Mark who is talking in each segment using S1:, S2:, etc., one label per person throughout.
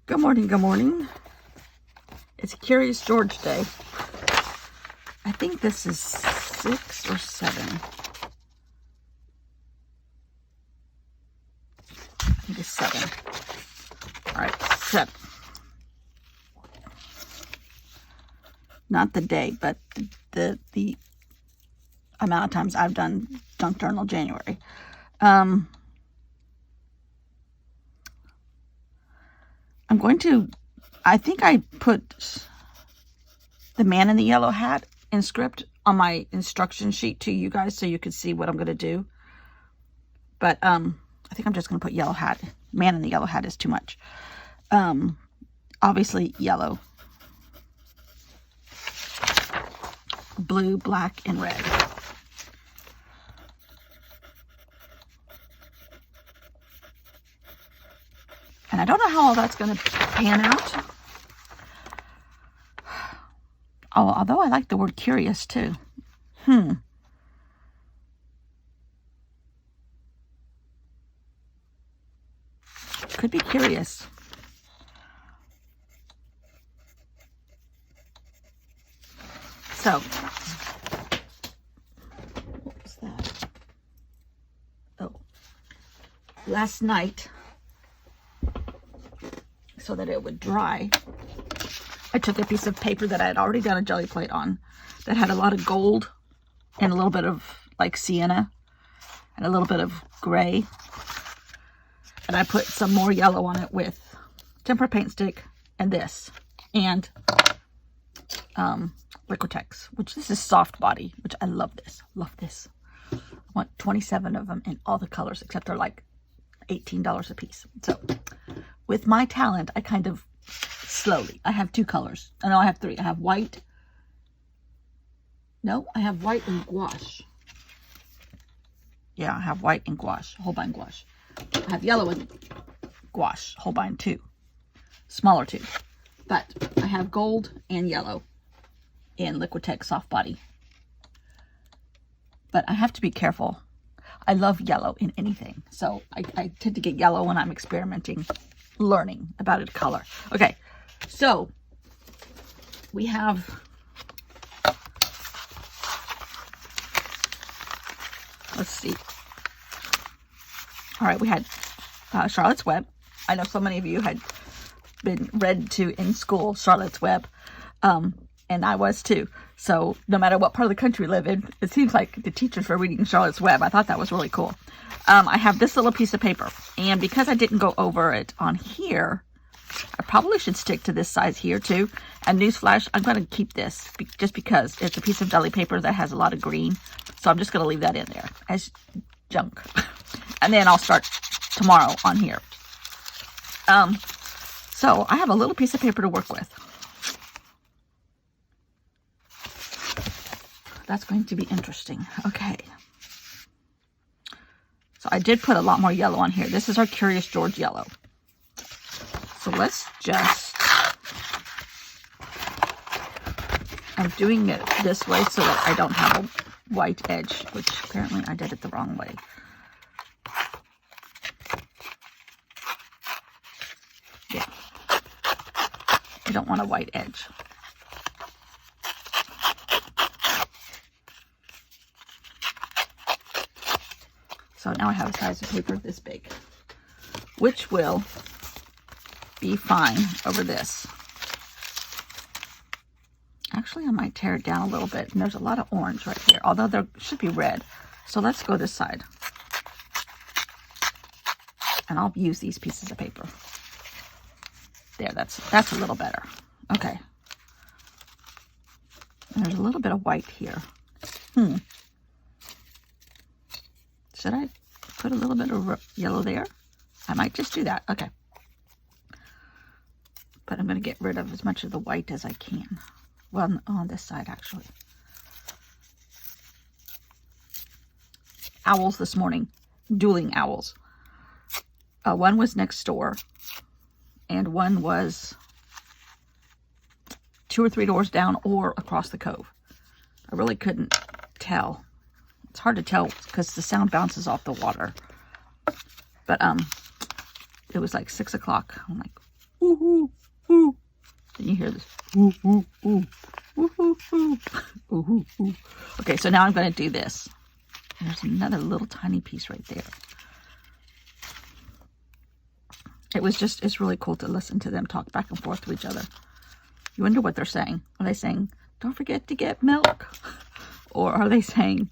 S1: Good morning, good morning. It's Curious George Day. I think this is 6 or 7. I think it's 7. All right, 7. Not the day, but the amount of times I've done Junk Journal January. I think I put the man in the yellow hat in script on my instruction sheet to you guys so you could see what I'm going to do. But I think I'm just going to put yellow hat. Man in the yellow hat is too much. Obviously yellow, blue, black, and red. And I don't know how all that's going to pan out. Oh, although I like the word curious too. Could be curious. So, what was that? Oh, last night, so that it would dry, I took a piece of paper that I had already done a jelly plate on that had a lot of gold and a little bit of like sienna and a little bit of gray. And I put some more yellow on it with tempera paint stick and this and Liquitex, which this is soft body, which I love this. Love this. I want 27 of them in all the colors, except they're like $18 a piece. So with my talent, I kind of slowly, I have 2 colors. Oh, no, I have 3. I have white. No, I have white and gouache. Yeah, I have white and gouache, Holbein gouache. I have yellow and gouache, Holbein 2. Smaller 2. But I have gold and yellow in Liquitex soft body. But I have to be careful. I love yellow in anything. So I tend to get yellow when I'm experimenting, learning about a color. Okay, so we have let's see. All right, we had Charlotte's Web. I know so many of you had been read to in school Charlotte's Web, and I was too. So no matter what part of the country we live in, it seems like the teachers were reading Charlotte's Web. I thought that was really cool. I have this little piece of paper, and because I didn't go over it on here, I probably should stick to this size here too. And newsflash, I'm going to keep this just because it's a piece of deli paper that has a lot of green. So I'm just going to leave that in there as junk. And then I'll start tomorrow on here. So I have a little piece of paper to work with. That's going to be interesting. Okay. So I did put a lot more yellow on here. This is our Curious George yellow. So let's just, I'm doing it this way so that I don't have a white edge, which apparently I did it the wrong way. Yeah. I don't want a white edge. So now I have a size of paper this big, which will be fine over this. Actually, I might tear it down a little bit. And there's a lot of orange right here, although there should be red. So let's go this side. And I'll use these pieces of paper. There, that's a little better. Okay. And there's a little bit of white here. Should I put a little bit of yellow there? I might just do that. Okay. But I'm going to get rid of as much of the white as I can. Well, on this side, actually. Owls this morning. Dueling owls. One was next door. And one was 2 or 3 doors down or across the cove. I really couldn't tell. It's hard to tell because the sound bounces off the water. But it was like 6 o'clock. I'm like, ooh, ooh, ooh. Can you hear this? Ooh, ooh, ooh. Ooh, ooh, ooh. Ooh, ooh, ooh. Okay, so now I'm going to do this. There's another little tiny piece right there. It's really cool to listen to them talk back and forth to each other. You wonder what they're saying. Are they saying, don't forget to get milk? Or are they saying,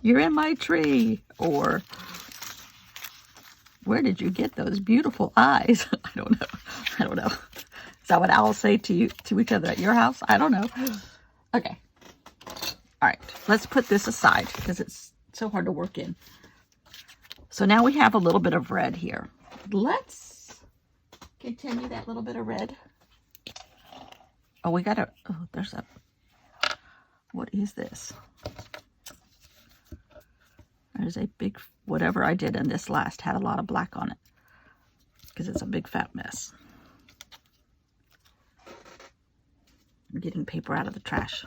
S1: you're in my tree? Or, where did you get those beautiful eyes? I don't know. Is that what owls say to each other at your house? I don't know. Okay. All right. Let's put this aside because it's so hard to work in. So now we have a little bit of red here. Let's continue that little bit of red. Oh, what is this? There's a big, whatever I did in this last had a lot of black on it because it's a big fat mess. I'm getting paper out of the trash.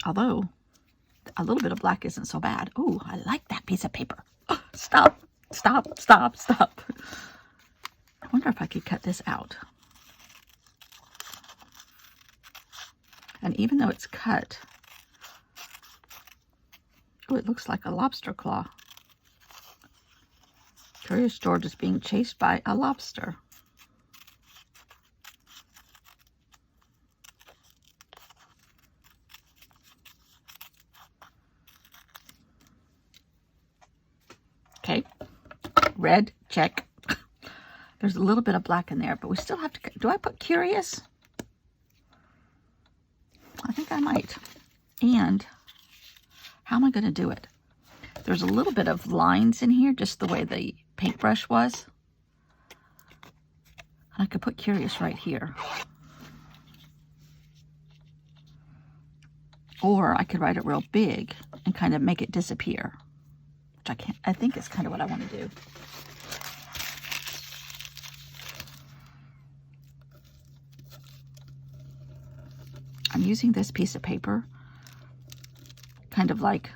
S1: Although, a little bit of black isn't so bad. Oh, I like that piece of paper. Oh, stop. I wonder if I could cut this out. And even though it's cut, oh, it looks like a lobster claw. Curious George is being chased by a lobster. Okay, red, check. There's a little bit of black in there, but we still have to, do I put curious? I think I might. And how am I going to do it? There's a little bit of lines in here, just the way the paintbrush was. I could put curious right here. Or I could write it real big and kind of make it disappear. Which I think is kind of what I want to do. I'm using this piece of paper, kind of like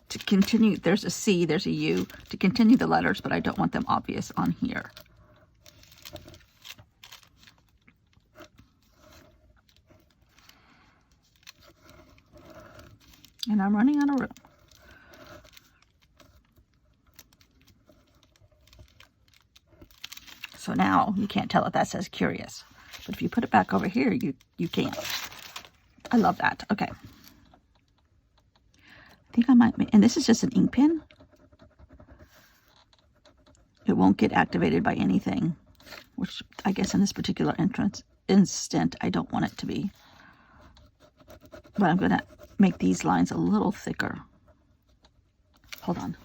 S1: to continue. There's a C, there's a U, to continue the letters, but I don't want them obvious on here. And I'm running out of room. So now you can't tell if that says curious. But if you put it back over here, you can. I love that. Okay. I think I might make, and this is just an ink pen. It won't get activated by anything, which I guess in this particular instant, I don't want it to be. But I'm going to make these lines a little thicker. Hold on.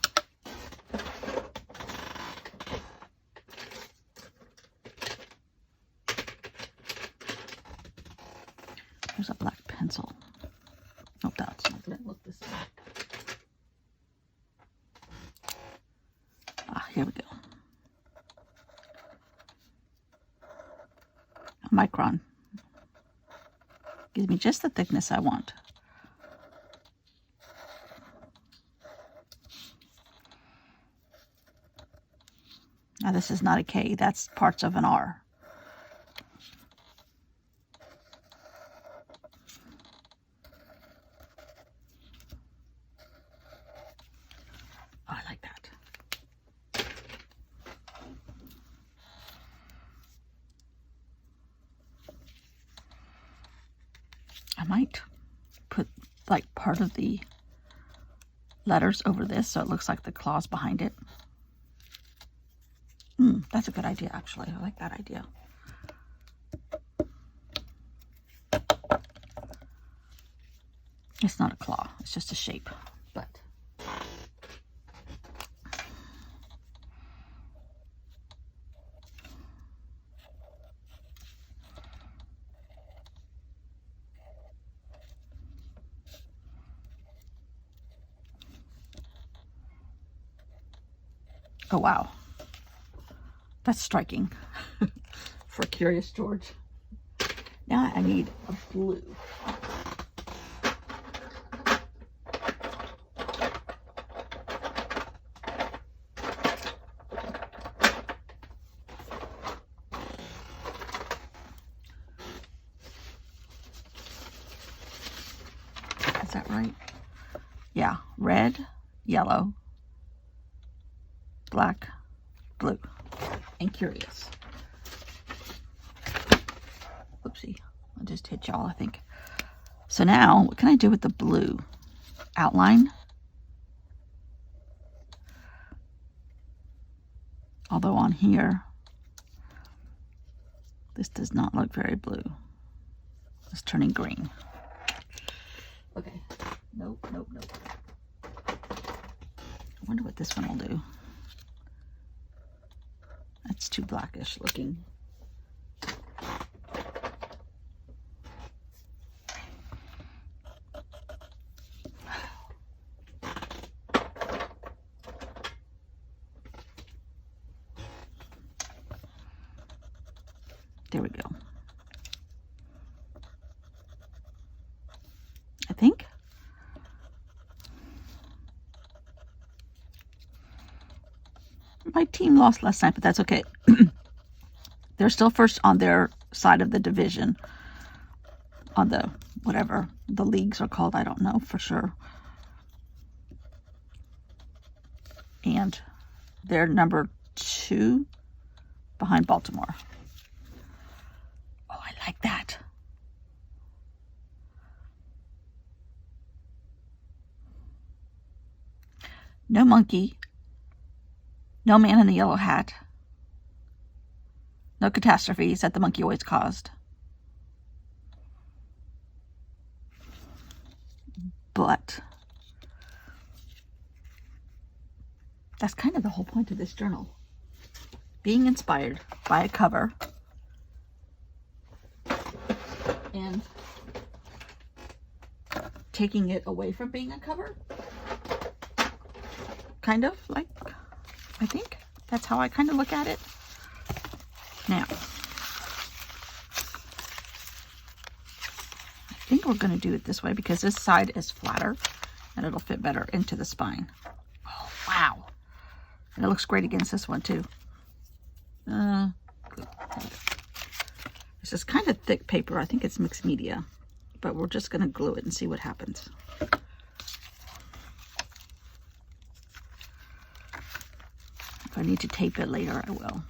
S1: There's a black pencil. Nope, that's not going to look the same. Ah, here we go. A micron. Gives me just the thickness I want. Now this is not a K, that's parts of an R. Oh, I like that. I might put like part of the letters over this so it looks like the claws behind it. That's a good idea, actually. I like that idea. It's not a claw, it's just a shape, but oh wow. That's striking for Curious George. Now I need a blue. Is that right? Yeah, red, yellow, black, blue, and curious. Whoopsie, I just hit y'all, I think. So now, what can I do with the blue? Outline. Although on here, this does not look very blue. It's turning green. Okay, nope. I wonder what this one will do. That's too blackish looking. There we go. I think. My team lost last night, but that's okay. They're still first on their side of the division. On the, whatever the leagues are called, I don't know for sure. And they're number 2 behind Baltimore. Oh, I like that. No monkey. No man in the yellow hat. No catastrophes that the monkey always caused. But that's kind of the whole point of this journal. Being inspired by a cover and taking it away from being a cover. Kind of like, I think that's how I kind of look at it. Now, I think we're going to do it this way because this side is flatter and it'll fit better into the spine. Oh, wow. And it looks great against this one too. This is kind of thick paper. I think it's mixed media, but we're just going to glue it and see what happens. If I need to tape it later, I will.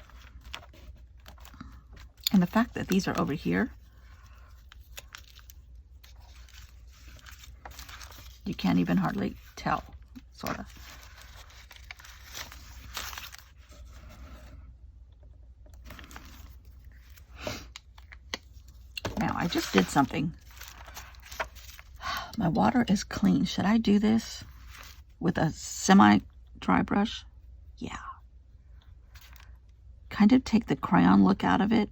S1: And the fact that these are over here, you can't even hardly tell, sort of. Now, I just did something. My water is clean. Should I do this with a semi-dry brush? Yeah. Kind of take the crayon look out of it.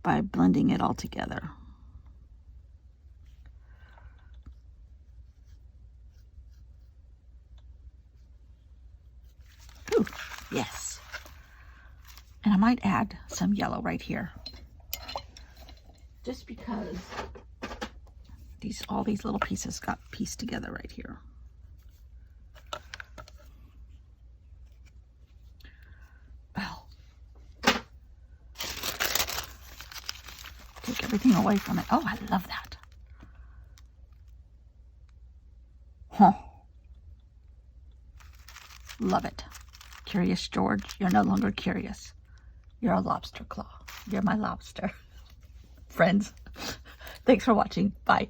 S1: By blending it all together. Ooh, yes. And I might add some yellow right here. Just because all these little pieces got pieced together right here. Well, take everything away from it. Oh, I love that. Huh. Love it. Curious George, you're no longer curious. You're a lobster claw. You're my lobster. Friends, thanks for watching. Bye.